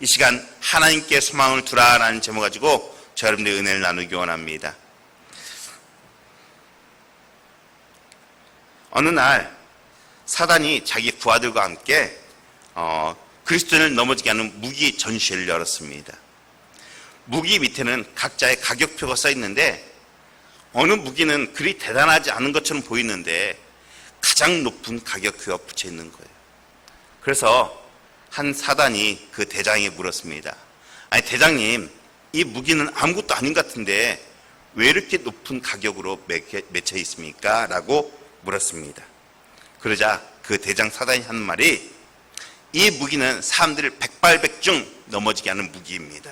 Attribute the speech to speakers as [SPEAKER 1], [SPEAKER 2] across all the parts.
[SPEAKER 1] 이 시간 하나님께 소망을 두라라는 제목 가지고 저 여러분들의 은혜를 나누기 원합니다. 어느 날 사단이 자기 부하들과 함께 그리스도인을 넘어지게 하는 무기 전시회를 열었습니다. 무기 밑에는 각자의 가격표가 써 있는데 어느 무기는 그리 대단하지 않은 것처럼 보이는데 가장 높은 가격표가 붙여 있는 거예요. 그래서 한 사단이 그 대장에게 물었습니다. 아니 대장님, 이 무기는 아무것도 아닌 것 같은데 왜 이렇게 높은 가격으로 맺혀 있습니까? 라고 물었습니다. 그러자 그 대장 사단이 하는 말이 이 무기는 사람들을 백발백중 넘어지게 하는 무기입니다.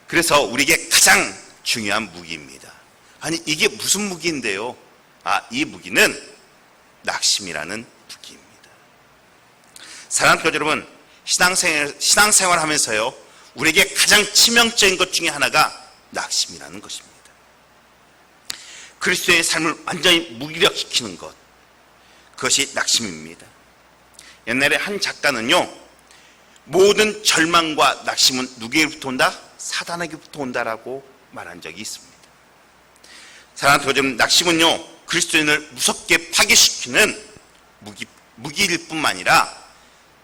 [SPEAKER 1] 그래서 우리에게 가장 중요한 무기입니다. 아니 이게 무슨 무기인데요? 이 무기는 낙심이라는 무기입니다. 사랑하는 교회 여러분, 신앙생활 하면서요, 우리에게 가장 치명적인 것 중에 하나가 낙심이라는 것입니다. 그리스도의 삶을 완전히 무기력시키는 것, 그것이 낙심입니다. 옛날에 한 작가는요, 모든 절망과 낙심은 누구에게부터 온다? 사단에게부터 온다라고 말한 적이 있습니다. 사랑하는 교회 여러분, 낙심은요 그리스도인을 무섭게 파괴시키는 무기일 뿐만 아니라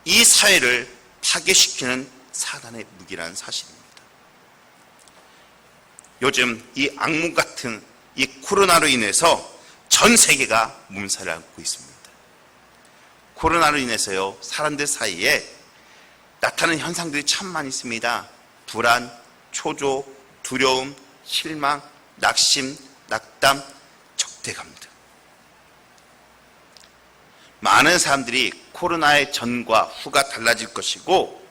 [SPEAKER 1] 이 사회를 파괴시키는 사단의 무기라는 사실입니다. 요즘 이 악몽 같은 이 코로나로 인해서 전 세계가 몸살을 앓고 있습니다. 코로나로 인해서요 사람들 사이에 나타나는 현상들이 참 많이 있습니다. 불안, 초조, 두려움, 실망, 낙심, 낙담, 적대감 등 많은 사람들이 코로나의 전과 후가 달라질 것이고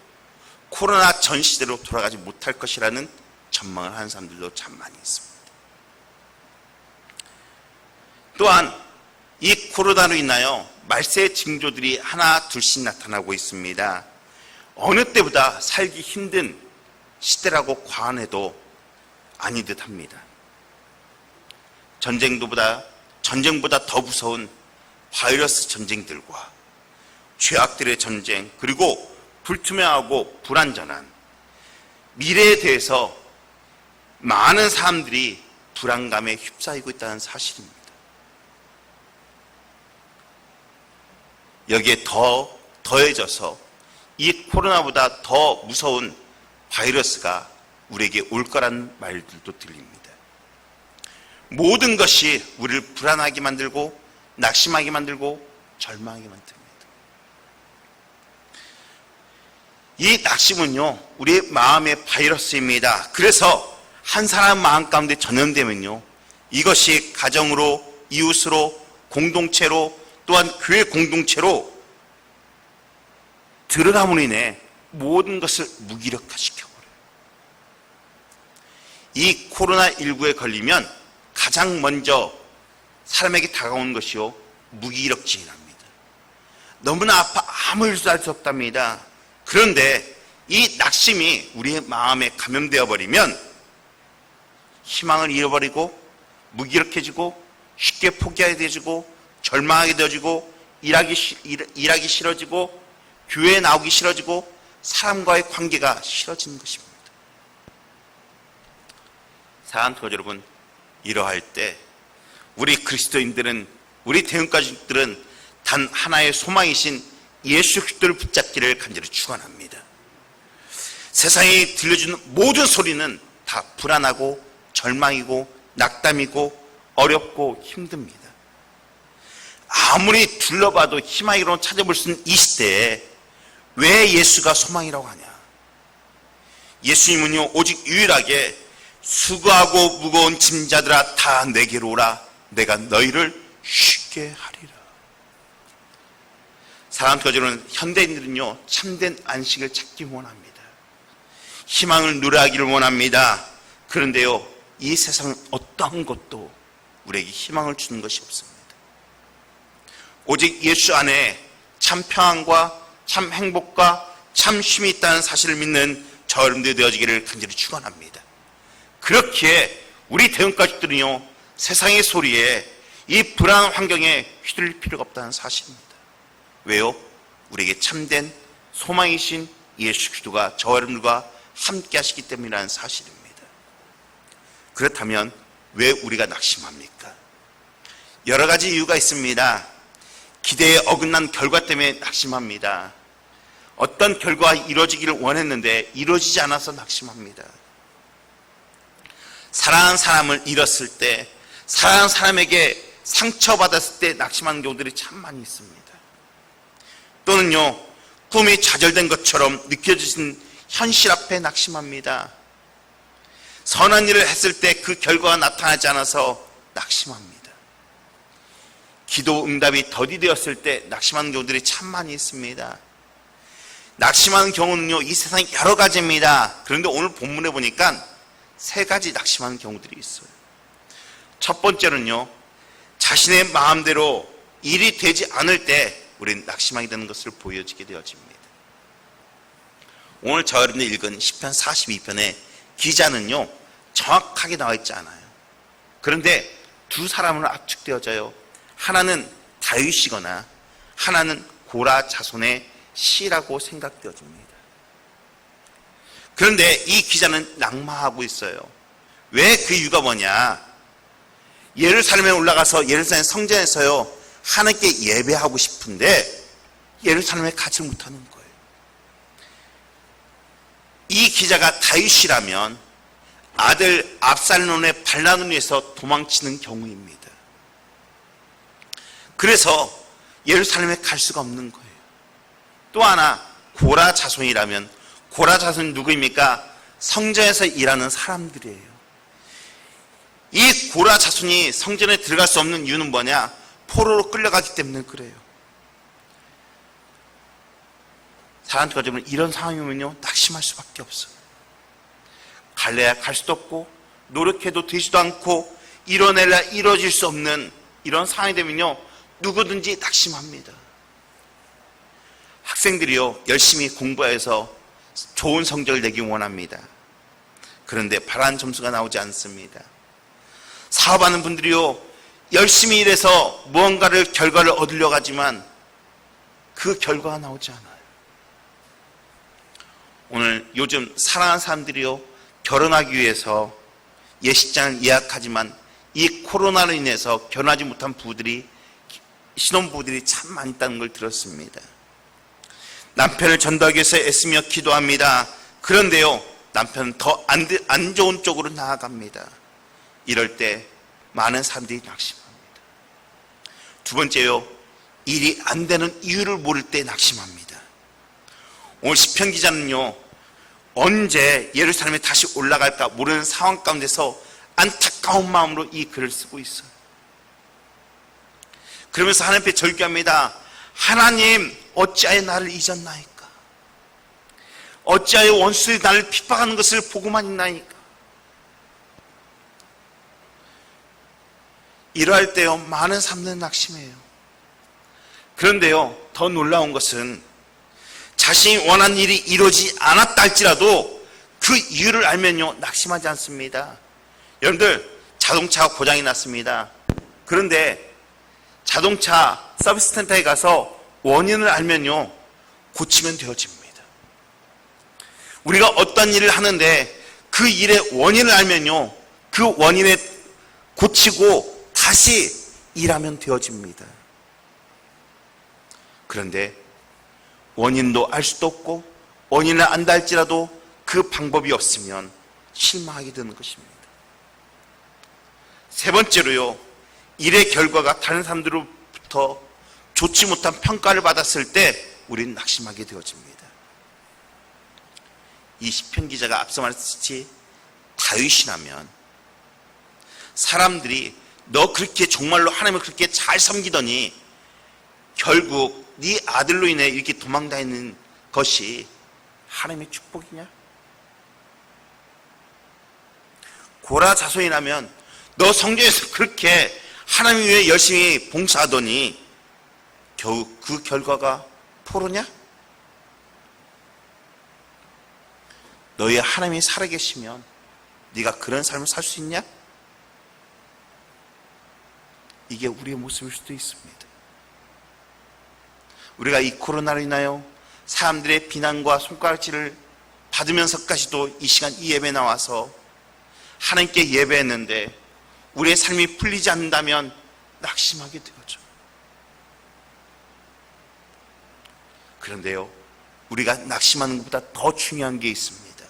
[SPEAKER 1] 코로나 전 시대로 돌아가지 못할 것이라는 전망을 하는 사람들도 참 많이 있습니다. 또한 이 코로나로 인하여 말세의 징조들이 하나 둘씩 나타나고 있습니다. 어느 때보다 살기 힘든 시대라고 과언해도 아니 듯합니다. 전쟁보다 더 무서운 바이러스 전쟁들과 죄악들의 전쟁, 그리고 불투명하고 불안전한 미래에 대해서 많은 사람들이 불안감에 휩싸이고 있다는 사실입니다. 여기에 더해져서 이 코로나보다 더 무서운 바이러스가 우리에게 올 거란 말들도 들립니다. 모든 것이 우리를 불안하게 만들고 낙심하게 만들고 절망하게 만듭니다. 이 낙심은요 우리의 마음의 바이러스입니다. 그래서 한 사람 마음 가운데 전염되면요 이것이 가정으로, 이웃으로, 공동체로, 또한 교회 공동체로 들어감으로 인해 모든 것을 무기력화시켜버려요. 이 코로나19에 걸리면 가장 먼저 사람에게 다가오는 것이요 무기력증이랍니다. 너무나 아파 아무 일도 할 수 없답니다. 그런데 이 낙심이 우리의 마음에 감염되어 버리면 희망을 잃어버리고 무기력해지고 쉽게 포기하게 되어지고 절망하게 되어지고 일하기 싫어지고 교회에 나오기 싫어지고 사람과의 관계가 싫어지는 것입니다. 사랑하는 교회 여러분, 이러할 때 우리 그리스도인들은, 우리 대형가족들은 단 하나의 소망이신 예수 그리스도를 붙잡기를 간절히 축원합니다. 세상에 들려주는 모든 소리는 다 불안하고 절망이고 낙담이고 어렵고 힘듭니다. 아무리 둘러봐도 희망이라고 찾아볼 수 있는 이 시대에 왜 예수가 소망이라고 하냐? 예수님은요 오직 유일하게 수고하고 무거운 짐자들아 다 내게로 오라, 내가 너희를 쉽게 하리라. 사랑하는 교회는 현대인들은요 참된 안식을 찾기 원합니다. 희망을 누려하기를 원합니다. 그런데요 이 세상 어떠한 것도 우리에게 희망을 주는 것이 없습니다. 오직 예수 안에 참 평안과 참 행복과 참 쉼이 있다는 사실을 믿는 저 여러분들이 되어지기를 간절히 축원합니다. 그렇기에 우리 대형가족들은요 세상의 소리에 이 불안한 환경에 휘둘릴 필요가 없다는 사실입니다. 왜요? 우리에게 참된 소망이신 예수 그리스도가 저와 여러분들과 함께 하시기 때문이라는 사실입니다. 그렇다면 왜 우리가 낙심합니까? 여러 가지 이유가 있습니다. 기대에 어긋난 결과 때문에 낙심합니다. 어떤 결과가 이루어지기를 원했는데 이루어지지 않아서 낙심합니다. 사랑하는 사람을 잃었을 때, 사랑하는 사람에게 상처받았을 때 낙심하는 경우들이 참 많이 있습니다. 또는요, 꿈이 좌절된 것처럼 느껴지는 현실 앞에 낙심합니다. 선한 일을 했을 때 그 결과가 나타나지 않아서 낙심합니다. 기도 응답이 더디되었을 때 낙심하는 경우들이 참 많이 있습니다. 낙심하는 경우는요, 이 세상에 여러 가지입니다. 그런데 오늘 본문에 보니까 3가지 낙심하는 경우들이 있어요. 첫 번째는요, 자신의 마음대로 일이 되지 않을 때 우리는 낙심하게 되는 것을 보여지게 되어집니다. 오늘 저와 여러분이 읽은 시편 42편의 기자는요, 정확하게 나와 있지 않아요. 그런데 두 사람으로 압축되어져요. 하나는 다윗이거나 하나는 고라 자손의 시라고 생각되어집니다. 그런데 이 기자는 낙마하고 있어요. 왜? 그 이유가 뭐냐? 예루살렘에 올라가서 예루살렘 성전에서요, 하나님께 예배하고 싶은데 예루살렘에 가지 못하는 거예요. 이 기자가 다윗이라면 아들 압살롬의 반란을 위해서 도망치는 경우입니다. 그래서 예루살렘에 갈 수가 없는 거예요. 또 하나, 고라 자손이라면, 고라 자손이 누구입니까? 성전에서 일하는 사람들이에요. 이 고라 자손이 성전에 들어갈 수 없는 이유는 뭐냐? 포로로 끌려가기 때문에 그래요. 사람들 가지고는 이런 상황이면요, 낙심할 수밖에 없어요. 갈래야 갈 수도 없고, 노력해도 되지도 않고, 이뤄내려 이뤄질 수 없는 이런 상황이 되면요, 누구든지 낙심합니다. 학생들이요, 열심히 공부해서 좋은 성적을 내기 원합니다. 그런데 바라는 점수가 나오지 않습니다. 사업하는 분들이요, 열심히 일해서 무언가를 결과를 얻으려고 하지만 그 결과가 나오지 않아요. 오늘 요즘 사랑하는 사람들이요, 결혼하기 위해서 예식장을 예약하지만 이 코로나로 인해서 결혼하지 못한 부부들이, 신혼부부들이 참 많이 있다는 걸 들었습니다. 남편을 전도하기 위해서 애쓰며 기도합니다. 그런데요, 남편은 더 안 좋은 쪽으로 나아갑니다. 이럴 때 많은 사람들이 낙심합니다. 두 번째요, 일이 안 되는 이유를 모를 때 낙심합니다. 오늘 시편 기자는요, 언제 예루살렘에 다시 올라갈까 모르는 상황 가운데서 안타까운 마음으로 이 글을 쓰고 있어요. 그러면서 하나님 앞에 절규합니다. 하나님, 어찌하여 나를 잊었나이까? 어찌하여 원수들이 나를 핍박하는 것을 보고만 있나이까? 이러할 때요, 많은 사람들은 낙심해요. 그런데요, 더 놀라운 것은 자신이 원하는 일이 이루어지지 않았다 할지라도 그 이유를 알면요, 낙심하지 않습니다. 여러분들, 자동차가 고장이 났습니다. 그런데 자동차 서비스 센터에 가서 원인을 알면요, 고치면 되어집니다. 우리가 어떤 일을 하는데 그 일의 원인을 알면요, 그 원인에 고치고 다시 일하면 되어집니다. 그런데 원인도 알 수도 없고 원인을 안다 할지라도 그 방법이 없으면 실망하게 되는 것입니다. 세 번째로요, 일의 결과가 다른 사람들로부터 좋지 못한 평가를 받았을 때 우리는 낙심하게 되어집니다. 이 시편 기자가 앞서 말했듯이 다윗이라면 사람들이 너 그렇게 정말로 하나님을 그렇게 잘 섬기더니 결국 네 아들로 인해 이렇게 도망다니는 것이 하나님의 축복이냐? 고라 자손이라면 너 성전에서 그렇게 하나님 위해 열심히 봉사하더니 겨우 그 결과가 포로냐? 너희 하나님이 살아계시면 네가 그런 삶을 살 수 있냐? 이게 우리의 모습일 수도 있습니다. 우리가 이 코로나로 인하여 사람들의 비난과 손가락질을 받으면서까지도 이 시간 이 예배에 나와서 하나님께 예배했는데 우리의 삶이 풀리지 않는다면 낙심하게 되죠. 그런데요, 우리가 낙심하는 것보다 더 중요한 게 있습니다.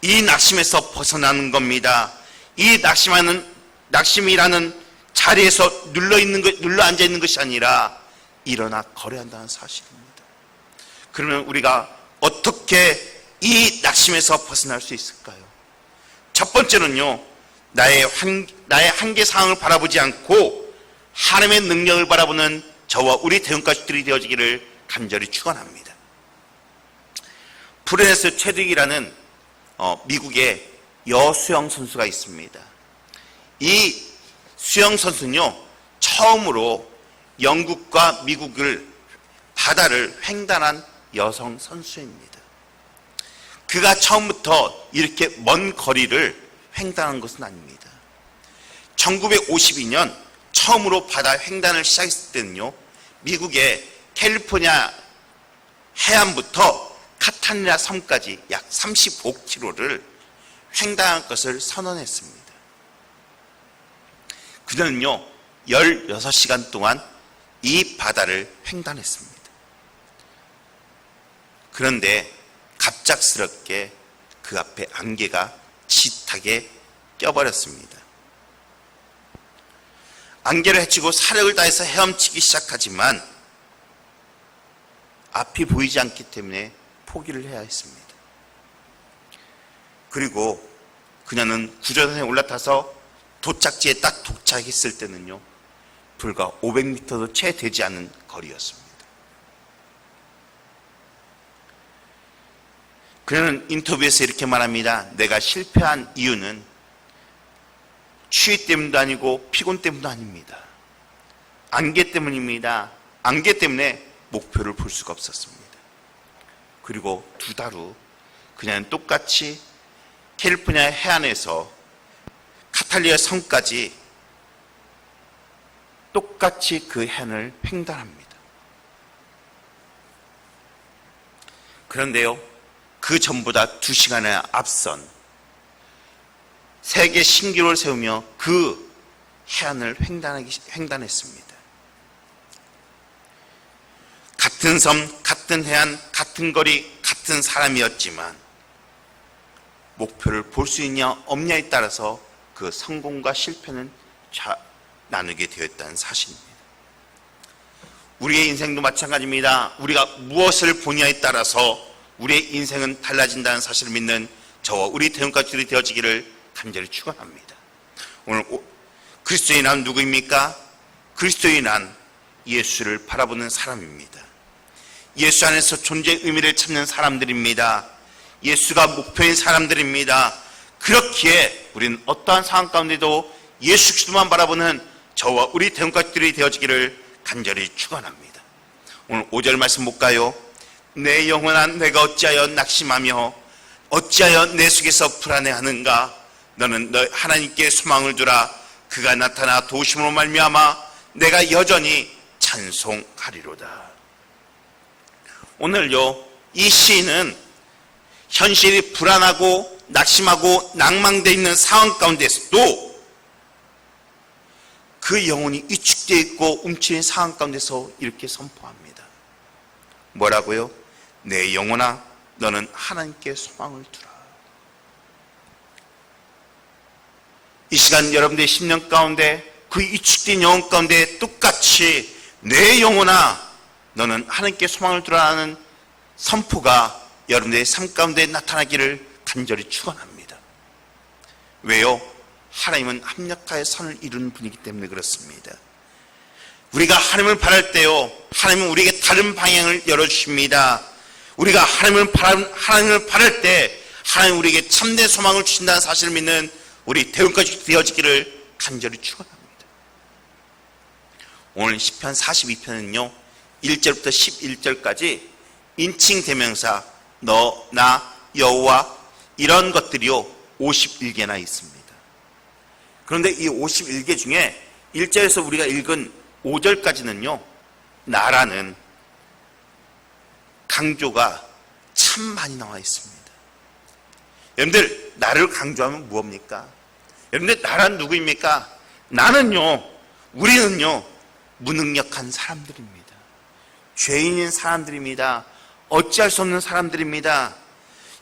[SPEAKER 1] 이 낙심에서 벗어나는 겁니다. 이 낙심이라는 자리에서 눌러 앉아 있는 것이 아니라 일어나 거래한다는 사실입니다. 그러면 우리가 어떻게 이 낙심에서 벗어날 수 있을까요? 첫 번째는요, 나의 한계 상황을 바라보지 않고 하나님의 능력을 바라보는 저와 우리 대원가족들이 되어지기를 간절히 축원합니다. 프레네스 체드릭이라는 미국의 여수영 선수가 있습니다. 이 수영 선수는요, 처음으로 영국과 미국을 바다를 횡단한 여성 선수입니다. 그가 처음부터 이렇게 먼 거리를 횡단한 것은 아닙니다. 1952년 처음으로 바다 횡단을 시작했을 때는요, 미국의 캘리포니아 해안부터 카타니나 섬까지 약 35km를 횡단할 것을 선언했습니다. 그녀는요, 16시간 동안 이 바다를 횡단했습니다. 그런데 갑작스럽게 그 앞에 안개가 짙하게 껴버렸습니다. 안개를 헤치고 사력을 다해서 헤엄치기 시작하지만 앞이 보이지 않기 때문에 포기를 해야 했습니다. 그리고 그녀는 구조선에 올라타서 도착지에 딱 도착했을 때는요, 불과 500m도 채 되지 않은 거리였습니다. 그녀는 인터뷰에서 이렇게 말합니다. 내가 실패한 이유는 추위 때문도 아니고 피곤 때문도 아닙니다. 안개 때문입니다. 안개 때문에 목표를 볼 수가 없었습니다. 그리고 2달 후 그녀는 똑같이 캘리포니아 해안에서 카탈리아 섬까지 똑같이 그 해안을 횡단합니다. 그런데요, 그 전보다 2시간에 앞선 세계 신기록을 세우며 그 해안을 횡단했습니다. 같은 섬, 같은 해안, 같은 거리, 같은 사람이었지만 목표를 볼 수 있냐 없냐에 따라서 그 성공과 실패는 나누게 되었다는 사실입니다. 우리의 인생도 마찬가지입니다. 우리가 무엇을 보냐에 따라서 우리의 인생은 달라진다는 사실을 믿는 저와 우리 대원가족들이 되어지기를 간절히 축원합니다. 오늘 그리스도인은 누구입니까? 그리스도인은 예수를 바라보는 사람입니다. 예수 안에서 존재의 의미를 찾는 사람들입니다. 예수가 목표인 사람들입니다. 그렇기에 우리는 어떠한 상황 가운데도 예수 그리스도만 바라보는 저와 우리 대원가족들이 되어지기를 간절히 축원합니다. 오늘 5절 말씀 볼까요? 내 영혼아 내가 어찌하여 낙심하며 어찌하여 내 속에서 불안해하는가? 너는 너 하나님께 소망을 두라. 그가 나타나 도우심으로 말미암아 내가 여전히 찬송하리로다. 오늘요, 이 시인은 현실이 불안하고 낙심하고 낭망되어 있는 상황 가운데서도 그 영혼이 위축되어 있고 움츠린 상황 가운데서 이렇게 선포합니다. 뭐라고요? 내 영혼아 너는 하나님께 소망을 두라. 이 시간 여러분들의 심령 가운데 그 위축된 영혼 가운데 똑같이 내 영혼아 너는 하나님께 소망을 두라는 선포가 여러분들의 삶 가운데 나타나기를 간절히 축원합니다. 왜요? 하나님은 합력하여 선을 이루는 분이기 때문에 그렇습니다. 우리가 하나님을 바랄 때요, 하나님은 우리에게 다른 방향을 열어주십니다. 우리가 하나님을 바랄 때 하나님 우리에게 참된 소망을 주신다는 사실을 믿는 우리 대원가족 되어지기를 간절히 축원합니다. 오늘 시편 42편은요 1절부터 11절까지 인칭 대명사 너, 나, 여호와 이런 것들이요 51개나 있습니다. 그런데 이 51개 중에 1절에서 우리가 읽은 5절까지는요 나라는 강조가 참 많이 나와 있습니다. 여러분들, 나를 강조하면 무엇입니까? 여러분들, 나란 누구입니까? 나는요, 우리는요, 무능력한 사람들입니다. 죄인인 사람들입니다. 어찌할 수 없는 사람들입니다.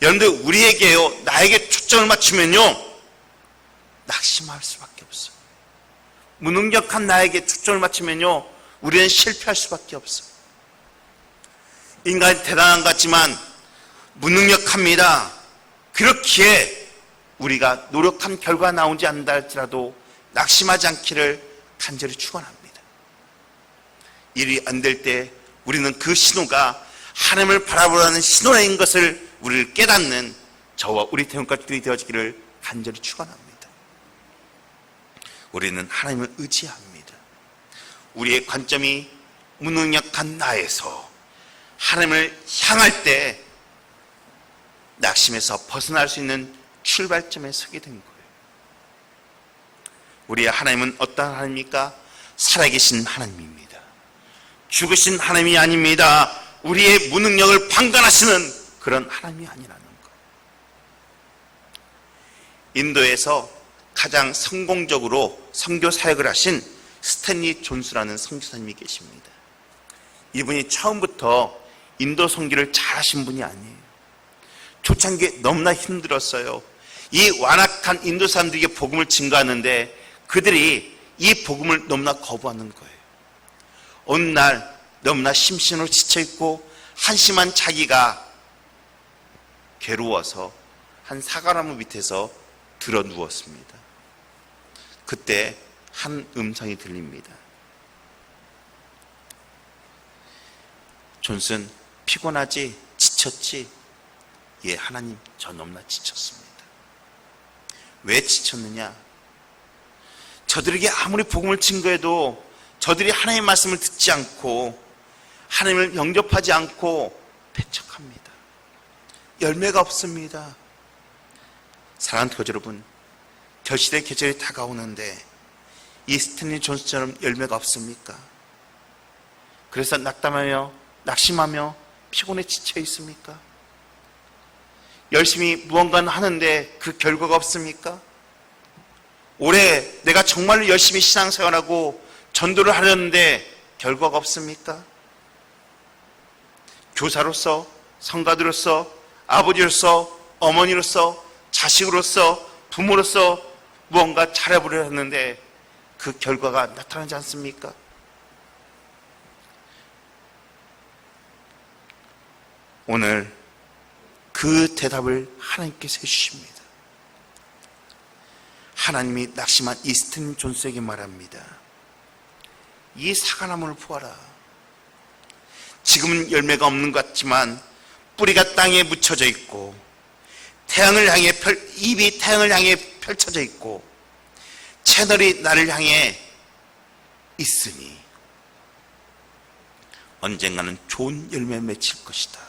[SPEAKER 1] 여러분들, 우리에게요, 나에게 초점을 맞추면요, 낙심할 수밖에 없어요. 무능력한 나에게 초점을 맞추면요, 우리는 실패할 수밖에 없어요. 인간이 대단한 것 같지만 무능력합니다. 그렇기에 우리가 노력한 결과 나오지 않는다 할지라도 낙심하지 않기를 간절히 축원합니다. 일이 안 될 때 우리는 그 신호가 하나님을 바라보라는 신호인 것을 우리를 깨닫는 저와 우리 대원가족들이 되어지기를 간절히 축원합니다. 우리는 하나님을 의지합니다. 우리의 관점이 무능력한 나에서 하나님을 향할 때 낙심에서 벗어날 수 있는 출발점에 서게 된 거예요. 우리의 하나님은 어떤 하나님입니까? 살아계신 하나님입니다. 죽으신 하나님이 아닙니다. 우리의 무능력을 판단하시는 그런 하나님이 아니라는 거예요. 인도에서 가장 성공적으로 선교 사역을 하신 스탠리 존스라는 선교사님이 계십니다. 이분이 처음부터 인도 선교를 잘하신 분이 아니에요. 초창기에 너무나 힘들었어요. 이 완악한 인도 사람들에게 복음을 증거하는데 그들이 이 복음을 너무나 거부하는 거예요. 어느 날 너무나 심신으로 지쳐있고 한심한 자기가 괴로워서 한 사과나무 밑에서 들어 누웠습니다. 그때 한 음성이 들립니다. 존슨, 피곤하지? 지쳤지? 예, 하나님, 저 너무나 지쳤습니다. 왜 지쳤느냐? 저들에게 아무리 복음을 증거해도 저들이 하나님의 말씀을 듣지 않고 하나님을 영접하지 않고 배척합니다. 열매가 없습니다. 사랑하는 교제 여러분, 결실의 계절이 다가오는데 이 스탠리 존스처럼 열매가 없습니까? 그래서 낙담하며 낙심하며 피곤에 지쳐 있습니까? 열심히 무언가는 하는데 그 결과가 없습니까? 올해 내가 정말로 열심히 신앙생활하고 전도를 하려는데 결과가 없습니까? 교사로서, 성가들로서, 아버지로서, 어머니로서, 자식으로서, 부모로서 무언가 잘해보려 했는데 그 결과가 나타나지 않습니까? 오늘 그 대답을 하나님께서 해주십니다. 하나님이 낙심한 이 스탠리 존스에게 말합니다. 이 사과나무를 보아라. 지금은 열매가 없는 것 같지만 뿌리가 땅에 묻혀져 있고 태양을 향해 입이 태양을 향해 펼쳐져 있고 채널이 나를 향해 있으니 언젠가는 좋은 열매 맺힐 것이다.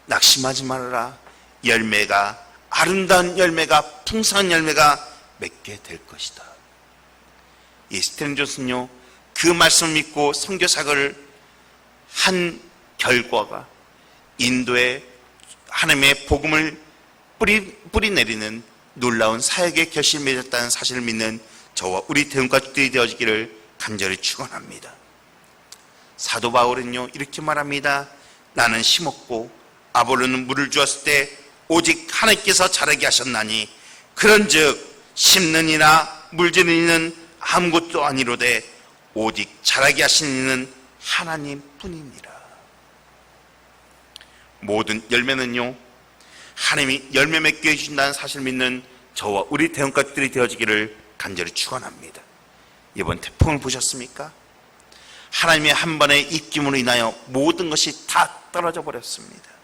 [SPEAKER 1] 낙심하지 말아라. 열매가, 아름다운 열매가, 풍성한 열매가 맺게 될 것이다. 이 스탠리 존슨요, 그 말씀을 믿고 선교사역을 한 결과가 인도에 하나님의 복음을 뿌리 내리는 놀라운 사역의 결실을 맺었다는 사실을 믿는 저와 우리 대원가족들이 되어지기를 간절히 축원합니다. 사도 바울은요 이렇게 말합니다. 나는 심었고 아볼로는 물을 주었을 때 오직 하나님께서 자라게 하셨나니 그런즉 심는 이나 물주는 이는 아무것도 아니로되 오직 자라게 하시는 이는 하나님 뿐이니라. 모든 열매는요 하나님이 열매 맺게 해주신다는 사실을 믿는 저와 우리 대원가족들이 되어지기를 간절히 축원합니다. 이번 태풍을 보셨습니까? 하나님의 한 번의 입김으로 인하여 모든 것이 다 떨어져 버렸습니다.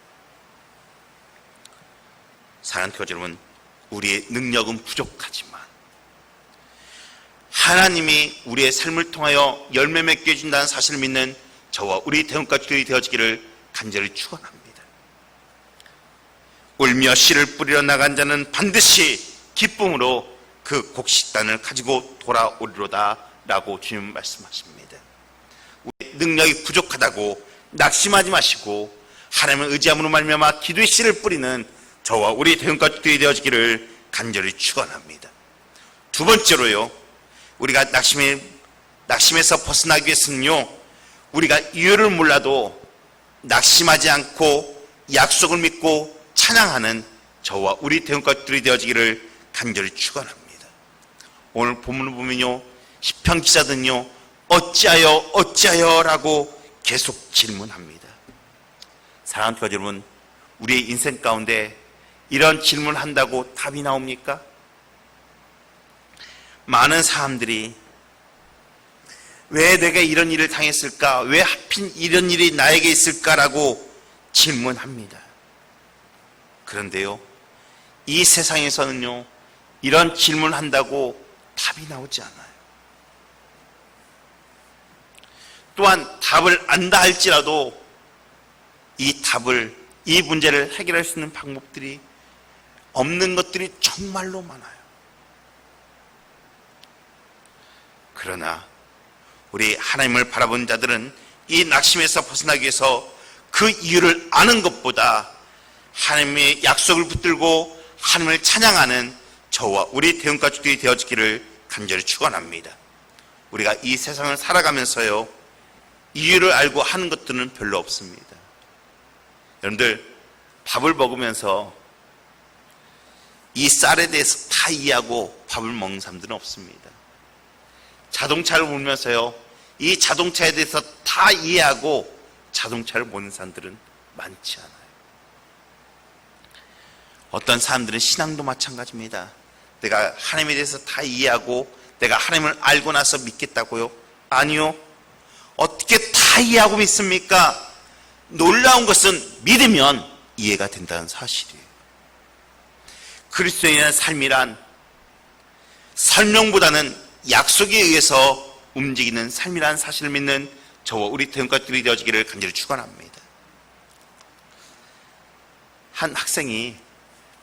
[SPEAKER 1] 사랑하는 교제 여러분, 우리의 능력은 부족하지만 하나님이 우리의 삶을 통하여 열매 맺게 해준다는 사실을 믿는 저와 우리 대원가족들이 되어지기를 간절히 축원합니다. 울며 씨를 뿌리러 나간 자는 반드시 기쁨으로 그 곡식단을 가지고 돌아오리로다 라고 주님 말씀하십니다. 우리 능력이 부족하다고 낙심하지 마시고 하나님을 의지함으로 말미암아 기도의 씨를 뿌리는 저와 우리 대형가족들이 되어지기를 간절히 축원합니다. 두 번째로요, 우리가 낙심에서 벗어나기 위해서는요, 우리가 이유를 몰라도 낙심하지 않고 약속을 믿고 찬양하는 저와 우리 대형가족들이 되어지기를 간절히 축원합니다. 오늘 본문을 보면요, 시편 기자들은요, 어찌하여 라고 계속 질문합니다. 사랑하는 교회 여러분, 우리의 인생 가운데 이런 질문한다고 답이 나옵니까? 많은 사람들이 왜 내가 이런 일을 당했을까? 왜 하필 이런 일이 나에게 있을까라고 질문합니다. 그런데요, 이 세상에서는요, 이런 질문한다고 답이 나오지 않아요. 또한 답을 안다 할지라도 이 문제를 해결할 수 있는 방법들이 없는 것들이 정말로 많아요. 그러나 우리 하나님을 바라본 자들은 이 낙심에서 벗어나기 위해서 그 이유를 아는 것보다 하나님의 약속을 붙들고 하나님을 찬양하는 저와 우리 대형가족들이 되어지기를 간절히 축원합니다. 우리가 이 세상을 살아가면서요, 이유를 알고 하는 것들은 별로 없습니다. 여러분들, 밥을 먹으면서 이 쌀에 대해서 다 이해하고 밥을 먹는 사람들은 없습니다. 자동차를 몰면서요, 이 자동차에 대해서 다 이해하고 자동차를 모르는 사람들은 많지 않아요. 어떤 사람들은 신앙도 마찬가지입니다. 내가 하나님에 대해서 다 이해하고 내가 하나님을 알고 나서 믿겠다고요? 아니요. 어떻게 다 이해하고 믿습니까? 놀라운 것은 믿으면 이해가 된다는 사실이에요. 그리스도인의 삶이란 설명보다는 약속에 의해서 움직이는 삶이라는 사실을 믿는 저와 우리 대형가족들이 되어지기를 간절히 축원합니다. 한 학생이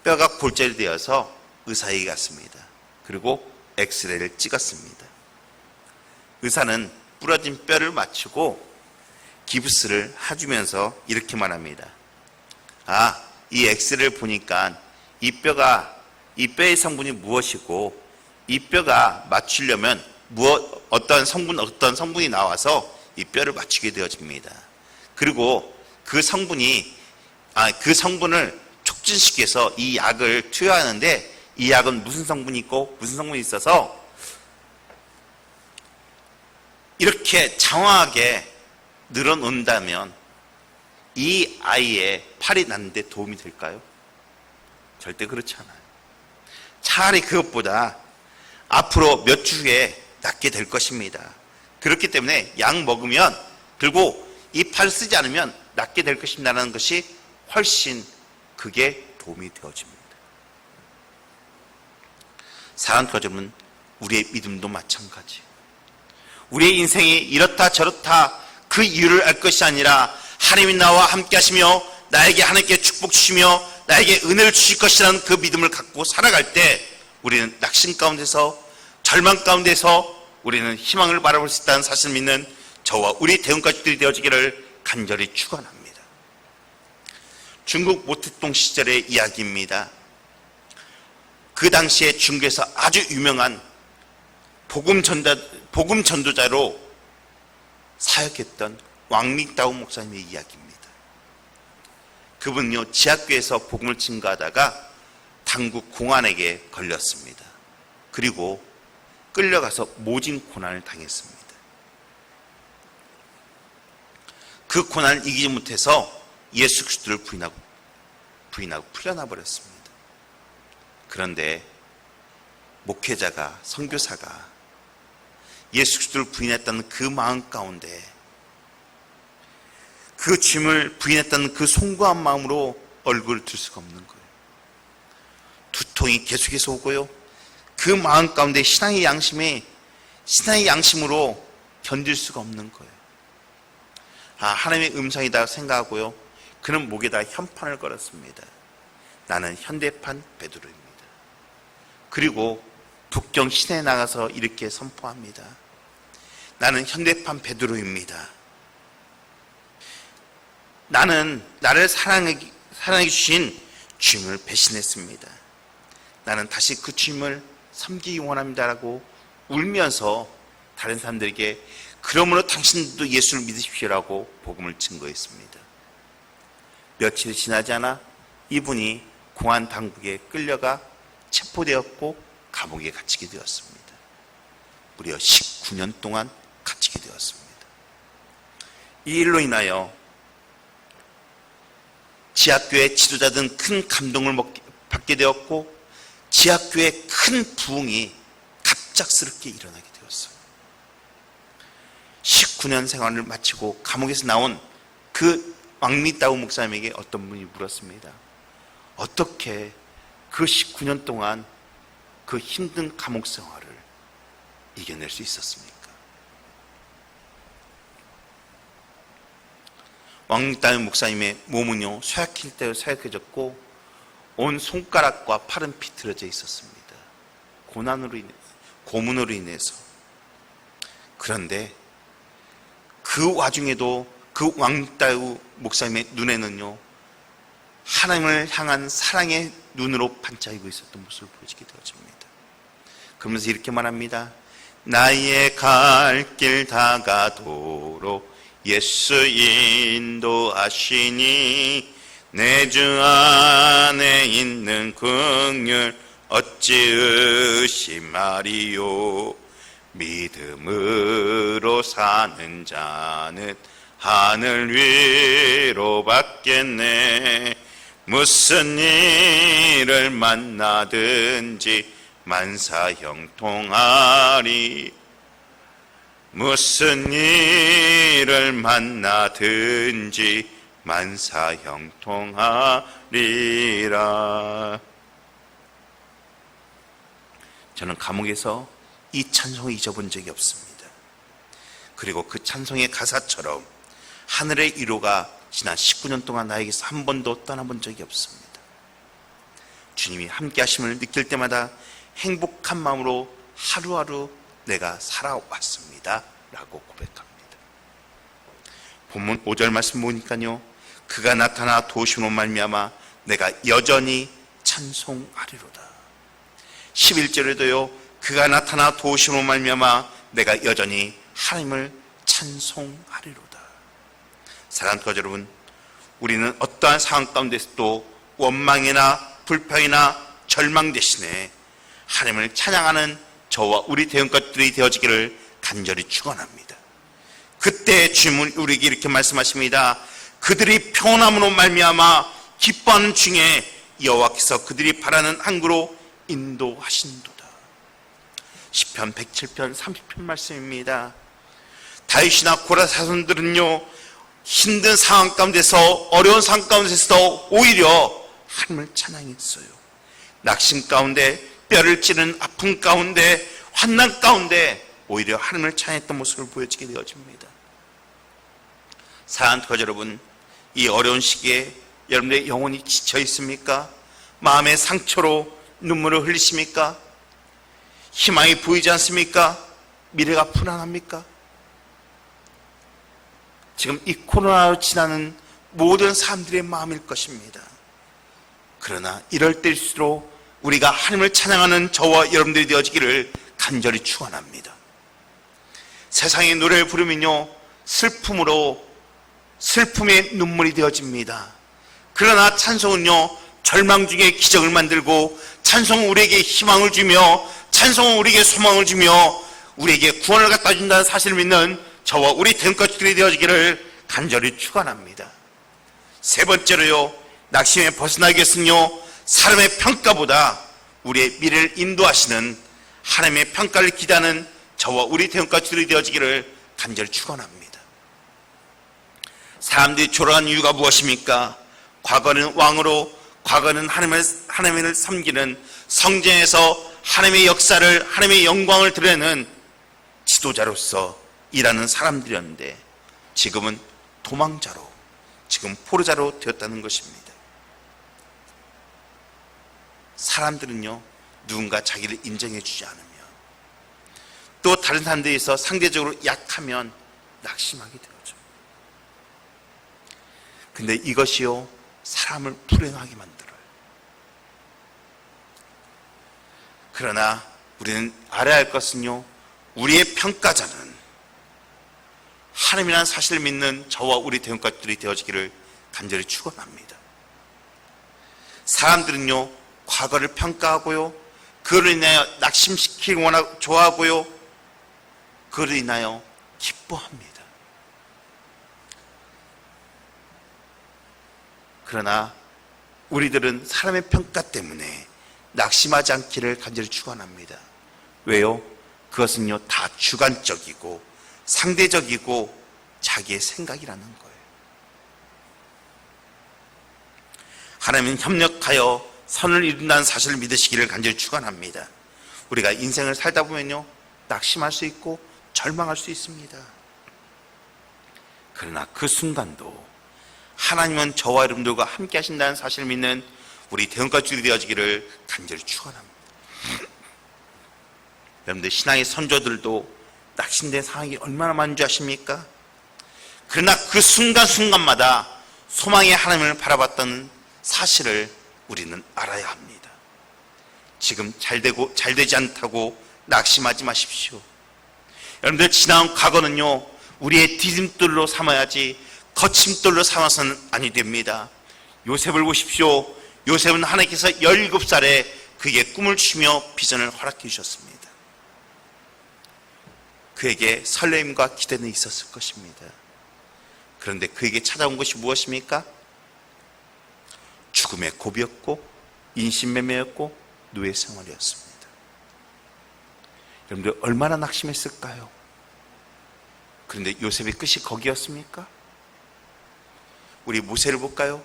[SPEAKER 1] 뼈가 골절되어서 의사에게 갔습니다. 그리고 엑스레이를 찍었습니다. 의사는 부러진 뼈를 맞추고 기부스를 해주면서 이렇게 말합니다. 이 엑스레이를 보니까 이 뼈의 성분이 무엇이고 이 뼈가 맞추려면 어떤 성분이 나와서 이 뼈를 맞추게 되어집니다. 그리고 그 성분을 촉진시키기 위해서 이 약을 투여하는데 이 약은 무슨 성분이 있고 무슨 성분이 있어서 이렇게 장황하게 늘어놓는다면 이 아이의 팔이 났는데 도움이 될까요? 절대 그렇지 않아요. 차라리 그것보다 앞으로 몇 주 후에 낫게 될 것입니다. 그렇기 때문에 약 먹으면, 그리고 이 팔 쓰지 않으면 낫게 될 것입니다라는 것이 훨씬 그게 도움이 되어집니다. 사랑하는 여러분, 우리의 믿음도 마찬가지예요. 우리의 인생이 이렇다 저렇다 그 이유를 알 것이 아니라 하나님이 나와 함께 하시며 나에게 하나님께 축복 주시며 나에게 은혜를 주실 것이라는 그 믿음을 갖고 살아갈 때 우리는 낙심 가운데서, 절망 가운데서 우리는 희망을 바라볼 수 있다는 사실을 믿는 저와 우리 대형가족들이 되어지기를 간절히 축원합니다. 중국 모택동 시절의 이야기입니다. 그 당시에 중국에서 아주 유명한 복음 전도자로 사역했던 왕릭다오 목사님의 이야기입니다. 그분은요, 지하교에서 복음을 증거하다가 당국 공안에게 걸렸습니다. 그리고 끌려가서 모진 고난을 당했습니다. 그 고난을 이기지 못해서 예수 그리스도를 부인하고 풀려나 버렸습니다. 그런데 목회자가, 선교사가 예수 그리스도를 부인했다는 그 마음 가운데, 그 주님을 부인했다는 그 송구한 마음으로 얼굴을 들 수가 없는 거예요. 두통이 계속해서 오고요, 그 마음 가운데 신앙의 양심으로 견딜 수가 없는 거예요. 하나님의 음성이다 생각하고요, 그는 목에다 현판을 걸었습니다. 나는 현대판 베드로입니다. 그리고 북경 시내에 나가서 이렇게 선포합니다. 나는 현대판 베드로입니다. 나는 나를 사랑해 주신 주님을 배신했습니다. 나는 다시 그 주님을 섬기기 원합니다라고 울면서 다른 사람들에게 그러므로 당신도 예수를 믿으십시오라고 복음을 증거했습니다. 며칠 지나지 않아 이분이 공안 당국에 끌려가 체포되었고 감옥에 갇히게 되었습니다. 무려 19년 동안 갇히게 되었습니다. 이 일로 인하여 지하교회 지도자들은 큰 감동을 받게 되었고 지하교회의 큰 부흥이 갑작스럽게 일어나게 되었어요. 19년 생활을 마치고 감옥에서 나온 그 왕미따우 목사님에게 어떤 분이 물었습니다. 어떻게 그 19년 동안 그 힘든 감옥 생활을 이겨낼 수 있었습니까? 왕미따우 목사님의 몸은요 쇠약해질 대로 쇠약해졌고 온 손가락과 팔은 비틀어져 있었습니다. 고문으로 인해서. 그런데 그 와중에도 그 왕미따우 목사님의 눈에는요 하나님을 향한 사랑의 눈으로 반짝이고 있었던 모습을 보여지게 되어집니다. 그러면서 이렇게 말합니다. 나의 갈 길 다가도록 예수 인도하시니 내 주 안에 있는 긍휼 어찌 의심하리요. 믿음으로 사는 자는 하늘 위로 받겠네. 무슨 일을 만나든지 만사 형통하리. 무슨 일을 만나든지 만사 형통하리라. 저는 감옥에서 이 찬송을 잊어본 적이 없습니다. 그리고 그 찬송의 가사처럼 하늘의 위로가 지난 19년 동안 나에게서 한 번도 떠나본 적이 없습니다. 주님이 함께 하심을 느낄 때마다 행복한 마음으로 하루하루 내가 살아왔습니다 라고 고백합니다. 본문 5절 말씀 보니까요, 그가 나타나 도우심으로 말미암아 내가 여전히 찬송하리로다. 11절에도요, 그가 나타나 도우심으로 말미암아 내가 여전히 하나님을 찬송하리로다. 사랑하는 거저 여러분, 우리는 어떠한 상황 가운데서도 원망이나 불평이나 절망 대신에 하나님을 찬양하는 저와 우리 대응것들이 되어지기를 간절히 축원합니다. 그때 주님은 우리에게 이렇게 말씀하십니다. 그들이 평온함으로 말미암아 기뻐하는 중에 여호와께서 그들이 바라는 항구로 인도하신도다. 시편 107편 30편 말씀입니다. 다윗이나 고라 자손들은요 힘든 상황 가운데서 어려운 상황 가운데서도 오히려 하나님을 찬양했어요. 낙심 가운데 뼈를 찌르는 아픔 가운데 환난 가운데 오히려 하나님을 찬양했던 모습을 보여지게 되어집니다. 사랑하는 거저 여러분, 이 어려운 시기에 여러분의 영혼이 지쳐 있습니까? 마음의 상처로 눈물을 흘리십니까? 희망이 보이지 않습니까? 미래가 불안합니까? 지금 이 코로나로 지나는 모든 사람들의 마음일 것입니다. 그러나 이럴 때일수록 우리가 하나님을 찬양하는 저와 여러분들이 되어지기를 간절히 축원합니다. 세상의 노래를 부르면요 슬픔의 눈물이 되어집니다. 그러나 찬송은요 절망 중에 기적을 만들고, 찬송은 우리에게 희망을 주며, 찬송은 우리에게 소망을 주며 우리에게 구원을 갖다 준다는 사실을 믿는 저와 우리 대응것들이 되어지기를 간절히 축원합니다. 세 번째로요, 낙심에 벗어나기 위해서는요 사람의 평가보다 우리의 미래를 인도하시는 하나님의 평가를 기대하는 저와 우리 대응것들이 되어지기를 간절히 축원합니다. 사람들이 졸아간 이유가 무엇입니까? 과거는 왕으로, 과거는 하나님을 섬기는 성전에서 하나님의 역사를, 하나님의 영광을 드러내는 지도자로서 일하는 사람들이었는데 지금은 도망자로, 지금 포로자로 되었다는 것입니다. 사람들은요 누군가 자기를 인정해 주지 않으면, 또 다른 사람들에서 상대적으로 약하면 낙심하게 되죠. 근데 이것이요, 사람을 불행하게 만들어요. 그러나 우리는 알아야 할 것은요, 우리의 평가자는 하나님이라는 사실을 믿는 저와 우리 대원가족들이 되어지기를 간절히 축원합니다. 사람들은요, 과거를 평가하고요, 그로 인하여 낙심시키기 좋아하고요, 그로 인하여 기뻐합니다. 그러나 우리들은 사람의 평가 때문에 낙심하지 않기를 간절히 축원합니다. 왜요? 그것은요, 다 주관적이고 상대적이고 자기의 생각이라는 거예요. 하나님은 협력하여 선을 이룬다는 사실을 믿으시기를 간절히 축원합니다. 우리가 인생을 살다 보면요, 낙심할 수 있고 절망할 수 있습니다. 그러나 그 순간도 하나님은 저와 여러분들과 함께 하신다는 사실을 믿는 우리 대원가족이 되어지기를 간절히 축원합니다. 여러분들, 신앙의 선조들도 낙심된 상황이 얼마나 많은 줄 아십니까? 그러나 그 순간순간마다 소망의 하나님을 바라봤던 사실을 우리는 알아야 합니다. 지금 잘 되지 않다고 낙심하지 마십시오. 여러분들, 지나온 과거는요, 우리의 디딤돌로 삼아야지 거침돌로 삼아서는 아니 됩니다. 요셉을 보십시오. 요셉은 하나님께서 17살에 그에게 꿈을 주시며 비전을 허락해 주셨습니다. 그에게 설렘과 기대는 있었을 것입니다. 그런데 그에게 찾아온 것이 무엇입니까? 죽음의 고비였고 인신매매였고 노예 생활이었습니다. 여러분들, 얼마나 낙심했을까요? 그런데 요셉의 끝이 거기였습니까? 우리 모세를 볼까요?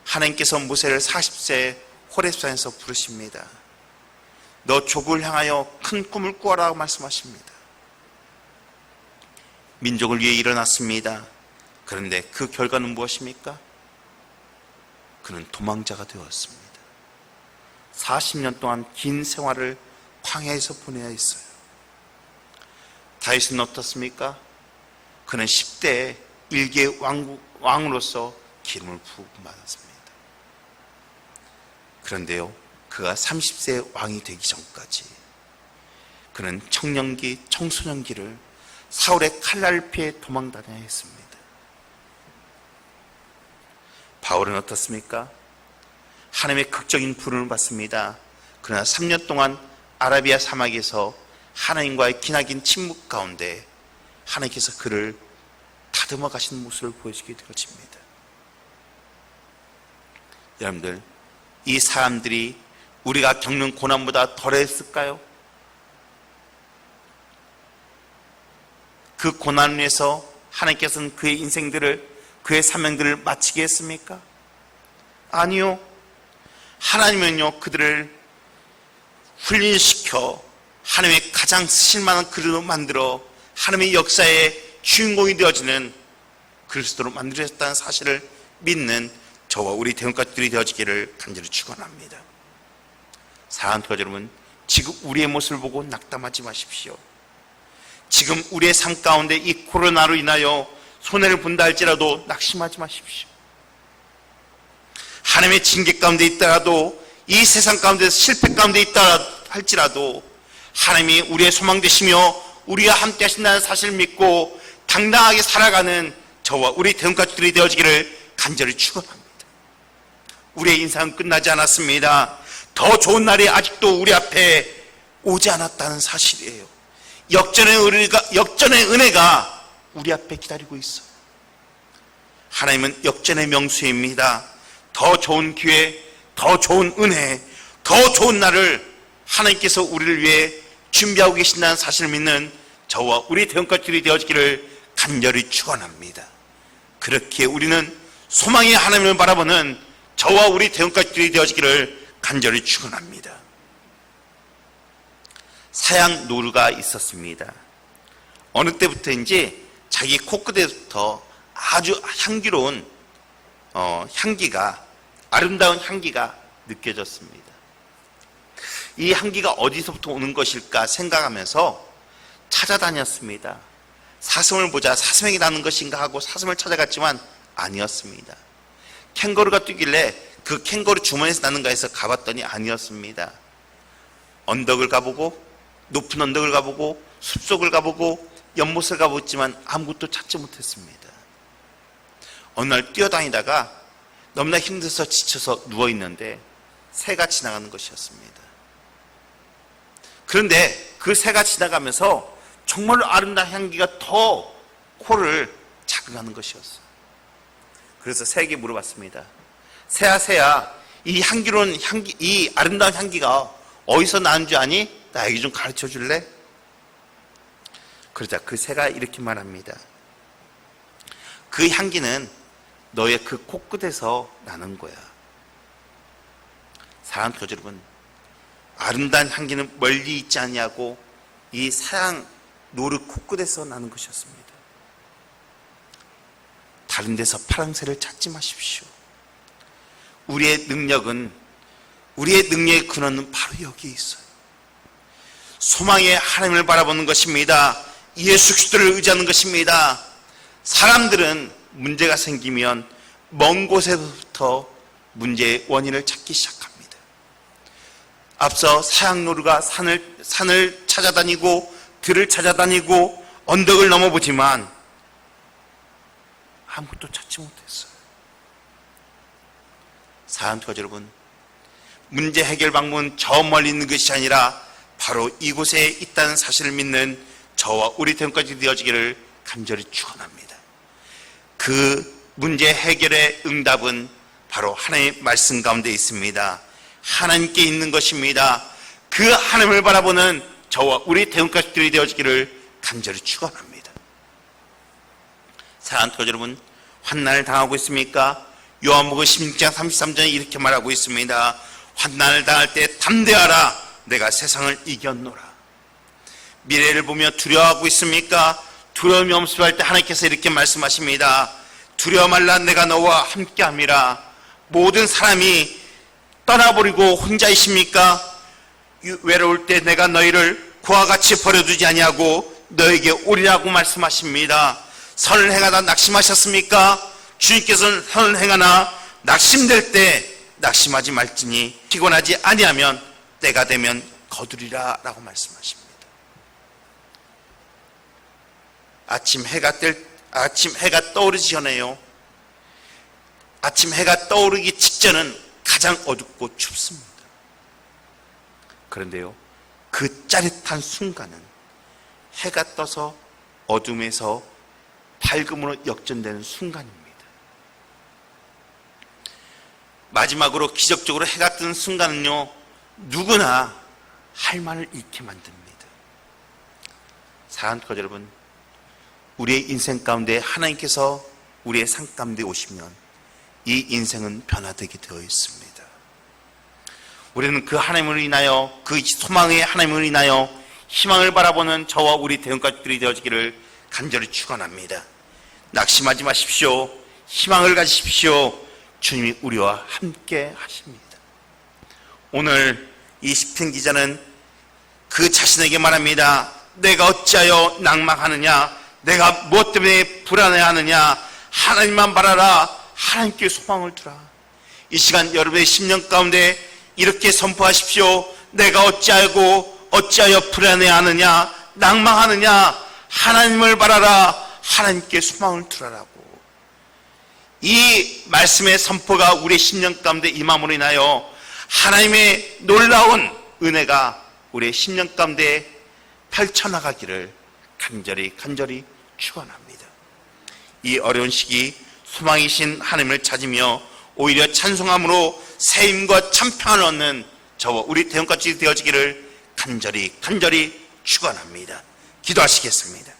[SPEAKER 1] 하나님께서 모세를 40세에 호렙산에서 부르십니다. 너 족을 향하여 큰 꿈을 꾸어라 말씀하십니다. 민족을 위해 일어났습니다. 그런데 그 결과는 무엇입니까? 그는 도망자가 되었습니다. 40년 동안 긴 생활을 광야에서 보내야 했어요. 다윗은 어떻습니까? 그는 10대에 일개 왕으로서 기름을 부음받았습니다. 그런데요, 그가 30세의 왕이 되기 전까지 그는 청년기, 청소년기를 사울의 칼날을 피해 도망다녀야 했습니다. 바울은 어떻습니까? 하나님의 극적인 부름을 받습니다. 그러나 3년 동안 아라비아 사막에서 하나님과의 기나긴 침묵 가운데 하나님께서 그를 다듬어 가시는 모습을 보여주게 되어집니다. 여러분들, 이 사람들이 우리가 겪는 고난보다 덜했을까요? 그 고난 위에서 하나님께서는 그의 인생들을, 그의 사명들을 마치게 했습니까? 아니요. 하나님은요, 그들을 훈련시켜 하나님의 가장 쓰실만한 그릇으로 만들어 하나님의 역사의 주인공이 되어지는 그리스도로 만들어졌다는 사실을 믿는 저와 우리 대원가족들이 되어지기를 간절히 축원합니다. 사랑하는 교회 여러분, 지금 우리의 모습을 보고 낙담하지 마십시오. 지금 우리의 삶 가운데 이 코로나로 인하여 손해를 본다 할지라도 낙심하지 마십시오. 하나님의 징계 가운데 있더라도, 이 세상 가운데 실패 가운데 있다 할지라도 하나님이 우리의 소망 되시며 우리와 함께 하신다는 사실을 믿고 당당하게 살아가는 저와 우리 대원가족들이 되어지기를 간절히 축원합니다. 우리의 인생은 끝나지 않았습니다. 더 좋은 날이 아직도 우리 앞에 오지 않았다는 사실이에요. 역전의 은혜가 우리 앞에 기다리고 있어요. 하나님은 역전의 명수입니다. 더 좋은 기회, 더 좋은 은혜, 더 좋은 날을 하나님께서 우리를 위해 준비하고 계신다는 사실을 믿는 저와 우리 대원가족들이 되어지기를 간절히 축원합니다. 그렇게 우리는 소망의 하나님을 바라보는 저와 우리 대원가족들이 되어지기를 간절히 축원합니다. 사양 노루가 있었습니다. 어느 때부터인지 자기 코끝에부터 아주 향기로운 향기가, 아름다운 향기가 느껴졌습니다. 이 향기가 어디서부터 오는 것일까 생각하면서 찾아다녔습니다. 사슴을 보자 사슴에게 나는 것인가 하고 사슴을 찾아갔지만 아니었습니다. 캥거루가 뛰길래 그 캥거루 주머니에서 나는가 해서 가봤더니 아니었습니다. 언덕을 가보고 높은 언덕을 가보고 숲속을 가보고 연못을 가보지만 아무것도 찾지 못했습니다. 어느 날 뛰어다니다가 너무나 힘들어서 지쳐서 누워있는데 새가 지나가는 것이었습니다. 그런데 그 새가 지나가면서 정말로 아름다운 향기가 더 코를 자극하는 것이었어요. 그래서 새에게 물어봤습니다. 새야, 새야, 이 향기로운 향기, 이 아름다운 향기가 어디서 나는 줄 아니? 나에게 좀 가르쳐 줄래? 그러자 그 새가 이렇게 말합니다. 그 향기는 너의 그 코끝에서 나는 거야. 사랑하는 여러분, 아름다운 향기는 멀리 있지 않냐고 이 사양 노루 코끝에서 나는 것이었습니다. 다른 데서 파랑새를 찾지 마십시오. 우리의 능력의 근원은 바로 여기에 있어요. 소망의 하나님을 바라보는 것입니다. 예수 그리스도를 의지하는 것입니다. 사람들은 문제가 생기면 먼 곳에서부터 문제의 원인을 찾기 시작합니다. 앞서 사양노루가 산을 찾아다니고 들을 찾아다니고 언덕을 넘어보지만 아무것도 찾지 못했어요. 사랑하는 여러분, 문제 해결 방법은 저 멀리 있는 것이 아니라 바로 이곳에 있다는 사실을 믿는 저와 우리 대원까지 되어지기를 간절히 축원합니다. 그 문제 해결의 응답은 바로 하나님의 말씀 가운데 있습니다. 하나님께 있는 것입니다. 그 하나님을 바라보는 저와 우리 대원까지 되어지기를 간절히 축원합니다. 사랑하는 여러분, 환난을 당하고 있습니까? 요한복음 16장 33절에 이렇게 말하고 있습니다. 환난을 당할 때 담대하라, 내가 세상을 이겼노라. 미래를 보며 두려워하고 있습니까? 두려움이 없을 때 하나님께서 이렇게 말씀하십니다. 두려워 말라, 내가 너와 함께함이라. 모든 사람이 떠나버리고 혼자 있습니까? 외로울 때 내가 너희를 그와 같이 버려두지 아니하고 너에게 오리라고 말씀하십니다. 선을 행하다 낙심하셨습니까? 주님께서는 선을 행하나 낙심될 때 낙심하지 말지니 피곤하지 아니하면 때가 되면 거두리라 라고 말씀하십니다. 아침 해가 떠오르기 전에요. 아침 해가 떠오르기 직전은 가장 어둡고 춥습니다. 그런데요, 그 짜릿한 순간은 해가 떠서 어둠에서 밝음으로 역전되는 순간입니다. 마지막으로 기적적으로 해가 뜨는 순간은요, 누구나 할 말을 잃게 만듭니다. 사랑하는 여러분, 우리의 인생 가운데 하나님께서 우리의 삶 가운데 오시면 이 인생은 변화되게 되어 있습니다. 우리는 그 하나님을 인하여, 그 소망의 하나님을 인하여 희망을 바라보는 저와 우리 대원가족들이 되어지기를 간절히 축원합니다. 낙심하지 마십시오. 희망을 가지십시오. 주님이 우리와 함께 하십니다. 오늘 이 시편 기자는 그 자신에게 말합니다. 내가 어찌하여 낭망하느냐? 내가 무엇 때문에 불안해하느냐? 하나님만 바라라. 하나님께 소망을 두라. 이 시간 여러분의 심령 가운데 이렇게 선포하십시오. 내가 어찌하여 불안해하느냐? 낭망하느냐? 하나님을 바라라. 하나님께 소망을 두라라고. 이 말씀의 선포가 우리의 심령 가운데 임함으로 인하여 하나님의 놀라운 은혜가 우리의 심령 가운데 펼쳐나가기를 간절히 축원합니다. 이 어려운 시기 소망이신 하나님을 찾으며 오히려 찬송함으로 새 힘과 참평을 얻는 저와 우리 대원같이 되어지기를 간절히 축원합니다. 기도하시겠습니다.